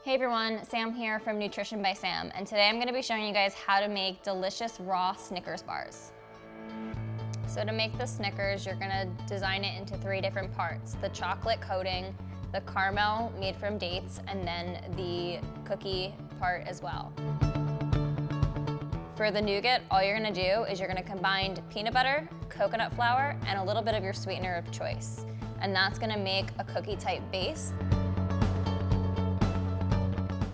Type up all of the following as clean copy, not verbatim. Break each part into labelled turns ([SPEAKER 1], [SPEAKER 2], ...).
[SPEAKER 1] Hey everyone, Sam here from Nutrition by Sam, and today I'm going to be showing you guys how to make delicious raw Snickers bars. So to make the Snickers, you're going to design it into 3 different parts: the chocolate coating, the caramel made from dates, and then the cookie part as well. For the nougat, all you're going to do is you're going to combine peanut butter, coconut flour, and a little bit of your sweetener of choice, and that's going to make a cookie type base.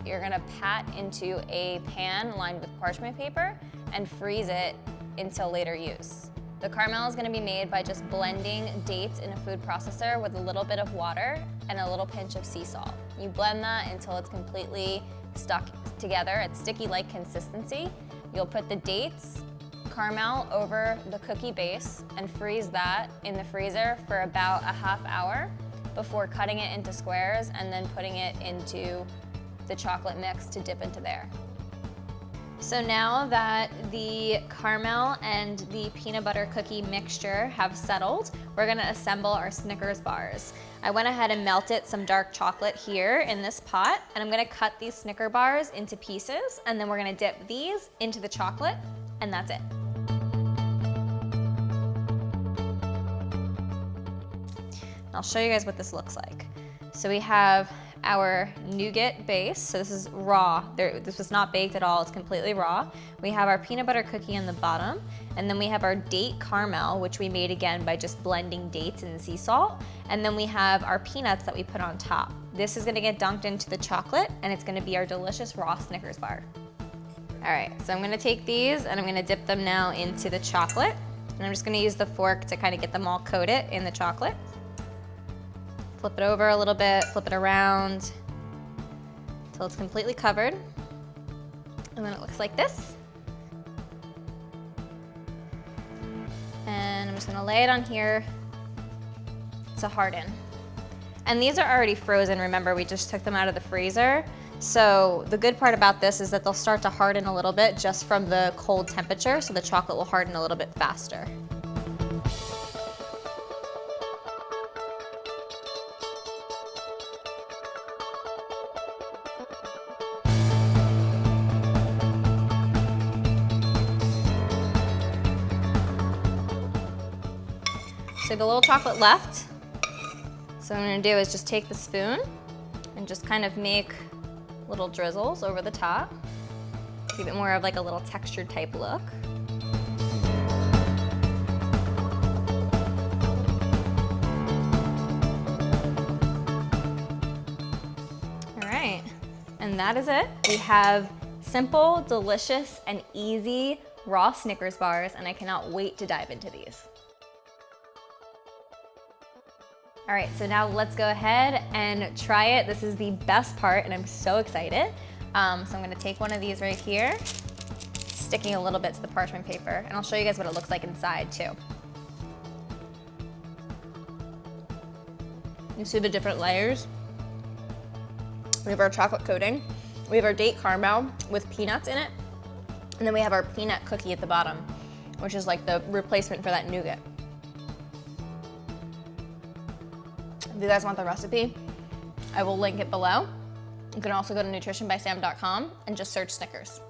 [SPEAKER 1] You're gonna pat into a pan lined with parchment paper and freeze it until later use. The caramel is gonna be made by just blending dates in a food processor with a little bit of water and a little pinch of sea salt. You blend that until it's completely stuck together. It's sticky-like consistency. You'll put the dates, caramel over the cookie base and freeze that in the freezer for about a half hour before cutting it into squares and then putting it into the chocolate mix to dip into there. So now that the caramel and the peanut butter cookie mixture have settled, we're gonna assemble our Snickers bars. I went ahead and melted some dark chocolate here in this pot, and I'm gonna cut these Snicker bars into pieces, and then we're gonna dip these into the chocolate, and that's it. I'll show you guys what this looks like. So we have our nougat base, so this is raw. This was not baked at all, it's completely raw. We have our peanut butter cookie on the bottom, and then we have our date caramel, which we made again by just blending dates and sea salt, and then we have our peanuts that we put on top. This is gonna get dunked into the chocolate, and it's gonna be our delicious raw Snickers bar. All right, so I'm gonna take these and I'm gonna dip them now into the chocolate, and I'm just gonna use the fork to kind of get them all coated in the chocolate. Flip it over a little bit, flip it around until it's completely covered. And then it looks like this. And I'm just gonna lay it on here to harden. And these are already frozen, remember, we just took them out of the freezer. So the good part about this is that they'll start to harden a little bit just from the cold temperature, so the chocolate will harden a little bit faster. So the little chocolate left. So what I'm gonna do is just take the spoon and just kind of make little drizzles over the top. Give it more of like a little textured type look. All right, and that is it. We have simple, delicious, and easy raw Snickers bars, and I cannot wait to dive into these. All right, so now let's go ahead and try it. This is the best part, and I'm so excited. So I'm gonna take one of these right here, sticking a little bit to the parchment paper, and I'll show you guys what it looks like inside too. You see the different layers? We have our chocolate coating, we have our date caramel with peanuts in it, and then we have our peanut cookie at the bottom, which is like the replacement for that nougat. If you guys want the recipe, I will link it below. You can also go to nutritionbysam.com and just search Snickers.